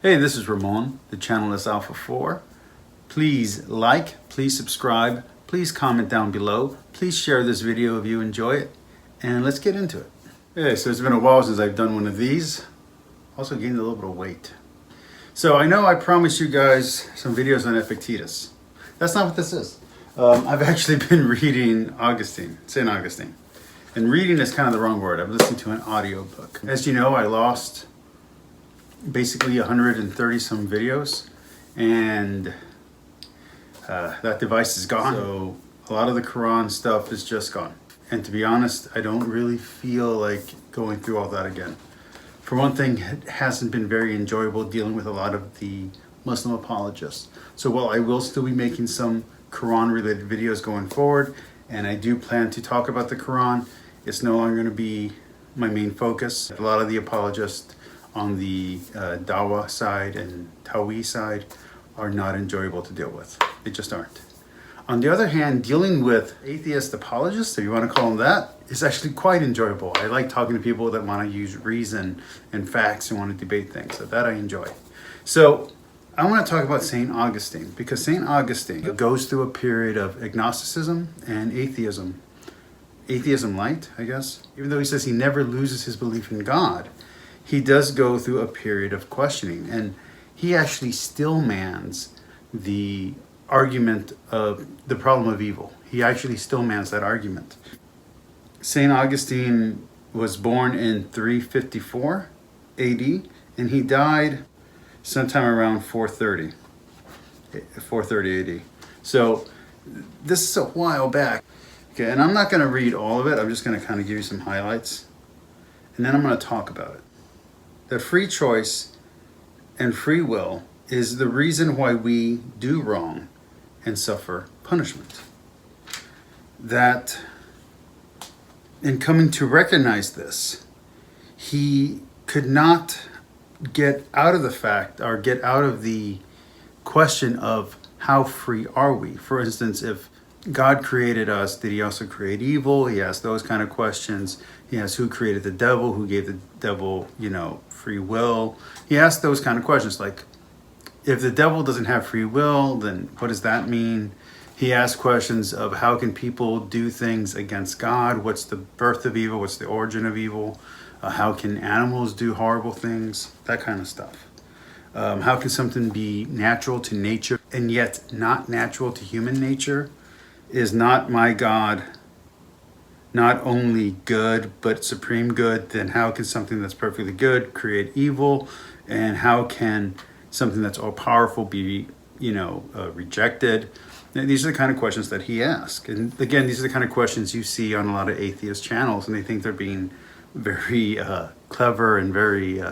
Hey, this is Ramon. The channel is Alpha 4. Please like, please subscribe, please comment down below. Please share this video if you enjoy it, and let's get into it. Hey, so it's been a while since I've done one of these. Also gained a little bit of weight. So I know I promised you guys some videos on Epictetus. That's not what this is. I've actually been reading Augustine, St. Augustine. And reading is kind of the wrong word. I've listened to an audiobook. As you know, I lost basically 130 some videos, and that device is gone. So a lot of the Quran stuff is just gone. And to be honest, I don't really feel like going through all that again. For one thing, it hasn't been very enjoyable dealing with a lot of the Muslim apologists. So while I will still be making some Quran related videos going forward, and I do plan to talk about the Quran, it's no longer going to be my main focus. A lot of the apologists on the Dawah side and Tawi side are not enjoyable to deal with. They just aren't. On the other hand, dealing with atheist apologists, if you want to call them that, is actually quite enjoyable. I like talking to people that want to use reason and facts and want to debate things. So that I enjoy. So I want to talk about St. Augustine, because St. Augustine goes through a period of agnosticism and atheism. Atheism light, I guess. Even though he says he never loses his belief in God, he does go through a period of questioning, and he actually still mans the argument of the problem of evil. He actually still mans that argument. St. Augustine was born in 354 AD, and he died sometime around 430 AD. So this is a while back. Okay, and I'm not going to read all of it. I'm just going to kind of give you some highlights, and then I'm going to talk about it. That free choice and free will is the reason why we do wrong and suffer punishment. That in coming to recognize this, he could not get out of the fact or get out of the question of how free are we. For instance, if God created us, did he also create evil? He asked those kind of questions. He asked who created the devil, who gave the devil, free will. He asked those kind of questions, like, if the devil doesn't have free will, then what does that mean? He asked questions of how can people do things against God? What's the birth of evil? What's the origin of evil? How can animals do horrible things? That kind of stuff. How can something be natural to nature and yet not natural to human nature? Is not my God not only good, but supreme good? Then how can something that's perfectly good create evil? And how can something that's all powerful be, rejected? These are the kind of questions that he asked. And again, these are the kind of questions you see on a lot of atheist channels, and they think they're being very clever and very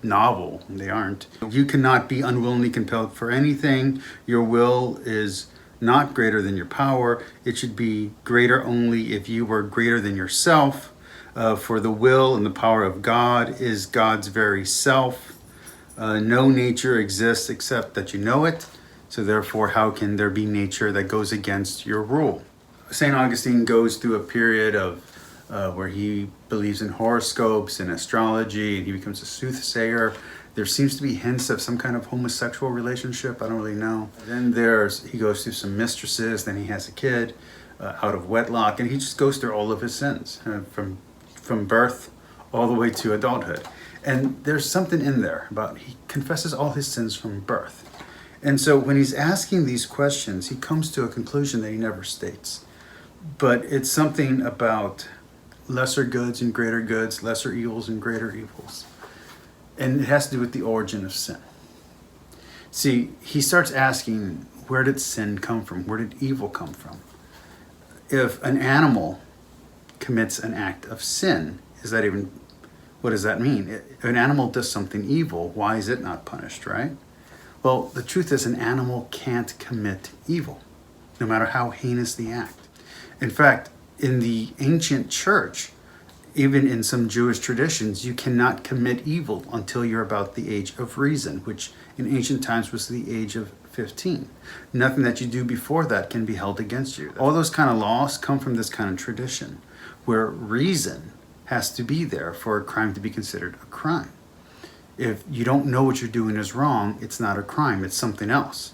novel, and they aren't. You cannot be unwillingly compelled for anything. Your will is not greater than your power. It should be greater only if you were greater than yourself. For the will and the power of God is God's very self. No nature exists except that you know it. So therefore, how can there be nature that goes against your rule? St. Augustine goes through a period of where he believes in horoscopes and astrology, and he becomes a soothsayer. There seems to be hints of some kind of homosexual relationship. I don't really know. Then he goes through some mistresses. Then he has a kid out of wedlock, and he just goes through all of his sins from birth all the way to adulthood. And there's something in there about he confesses all his sins from birth. And so when he's asking these questions, he comes to a conclusion that he never states. But it's something about lesser goods and greater goods, lesser evils and greater evils. And it has to do with the origin of sin. See, he starts asking, where did sin come from? Where did evil come from? If an animal commits an act of sin, what does that mean? If an animal does something evil, why is it not punished, right? Well, the truth is an animal can't commit evil, no matter how heinous the act. In fact, in the ancient church, even in some Jewish traditions, you cannot commit evil until you're about the age of reason, which in ancient times was the age of 15. Nothing that you do before that can be held against you. All those kind of laws come from this kind of tradition, where reason has to be there for a crime to be considered a crime. If you don't know what you're doing is wrong, it's not a crime, it's something else.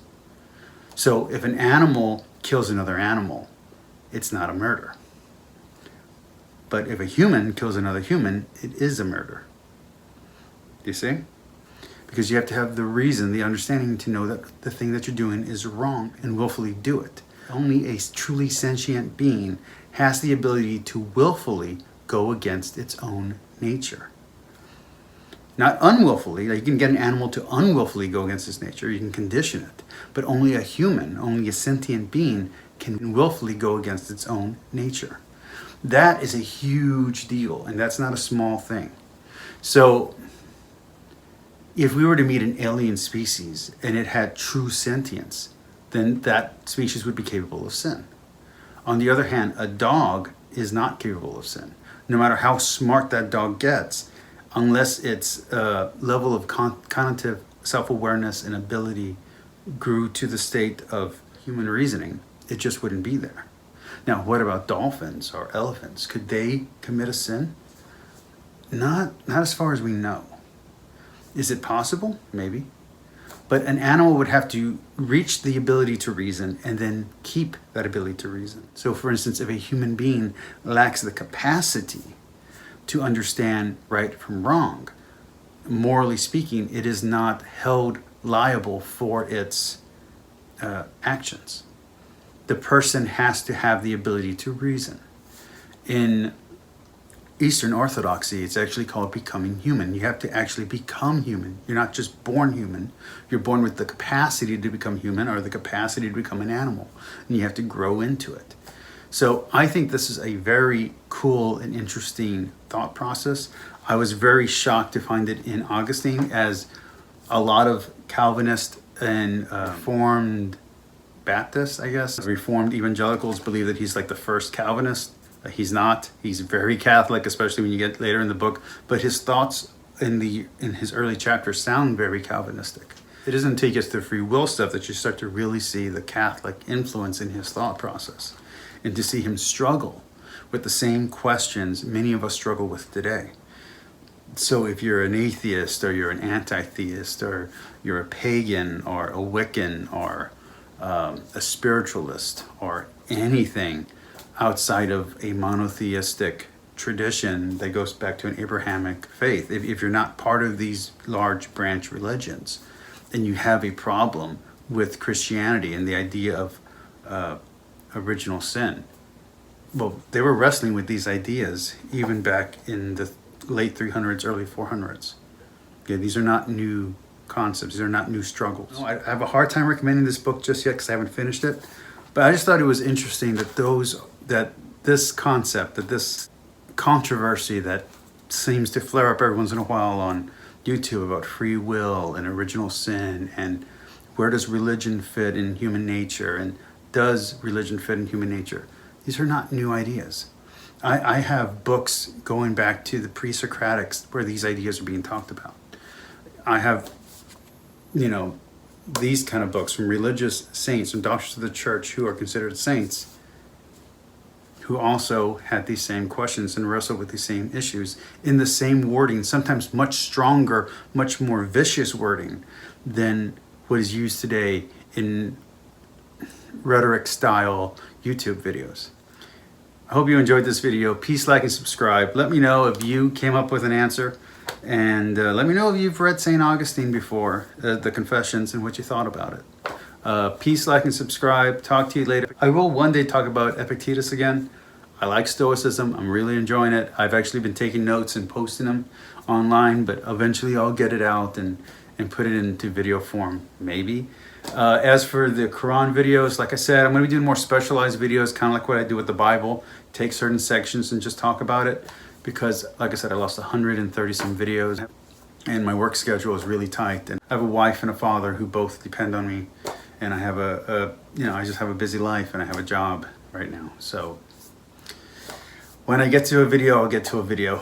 So if an animal kills another animal, it's not a murder. But if a human kills another human, it is a murder. Do you see? Because you have to have the reason, the understanding to know that the thing that you're doing is wrong and willfully do it. Only a truly sentient being has the ability to willfully go against its own nature. Not unwillfully. You can get an animal to unwillfully go against its nature. You can condition it. But only a human, only a sentient being can willfully go against its own nature. That is a huge deal, and that's not a small thing. So if we were to meet an alien species and it had true sentience, then that species would be capable of sin. On the other hand, a dog is not capable of sin. No matter how smart that dog gets, unless its level of cognitive self-awareness and ability grew to the state of human reasoning, it just wouldn't be there. Now, what about dolphins or elephants? Could they commit a sin? Not as far as we know. Is it possible? Maybe. But an animal would have to reach the ability to reason and then keep that ability to reason. So for instance, if a human being lacks the capacity to understand right from wrong, morally speaking, it is not held liable for its actions. The person has to have the ability to reason. In Eastern Orthodoxy, it's actually called becoming human. You have to actually become human. You're not just born human. You're born with the capacity to become human or the capacity to become an animal. And you have to grow into it. So I think this is a very cool and interesting thought process. I was very shocked to find it in Augustine, as a lot of Calvinist and Reformed Baptists, I guess, Reformed evangelicals believe that he's like the first Calvinist. He's not. He's very Catholic, especially when you get later in the book. But his thoughts in his early chapters sound very Calvinistic. It isn't until you get to the free will stuff that you start to really see the Catholic influence in his thought process, and to see him struggle with the same questions many of us struggle with today. So if you're an atheist, or you're an anti-theist, or you're a pagan, or a Wiccan, or a spiritualist, or anything outside of a monotheistic tradition that goes back to an Abrahamic faith, if you're not part of these large branch religions, then you have a problem with Christianity and the idea of original sin. Well, they were wrestling with these ideas even back in the late 300s, early 400s. Okay, these are not new concepts. These are not new struggles. I have a hard time recommending this book just yet because I haven't finished it. But I just thought it was interesting that this concept, that this controversy that seems to flare up every once in a while on YouTube about free will and original sin, and where does religion fit in human nature, and does religion fit in human nature? These are not new ideas. I have books going back to the pre-Socratics where these ideas are being talked about. I have, these kind of books from religious saints and doctors of the church who are considered saints, who also had these same questions and wrestled with these same issues in the same wording, sometimes much stronger, much more vicious wording than what is used today in rhetoric style YouTube videos. I hope you enjoyed this video. Please like and subscribe. Let me know if you came up with an answer, and let me know if you've read St. Augustine before, the Confessions, and what you thought about it. Peace, like, and subscribe. Talk to you later. I will one day talk about Epictetus again. I like Stoicism. I'm really enjoying it. I've actually been taking notes and posting them online, but eventually I'll get it out and put it into video form, maybe. As for the Quran videos, like I said, I'm going to be doing more specialized videos, kind of like what I do with the Bible. Take certain sections and just talk about it, because, like I said, I lost 130 some videos, and my work schedule is really tight. And I have a wife and a father who both depend on me, and I have I just have a busy life, and I have a job right now. So when I get to a video, I'll get to a video.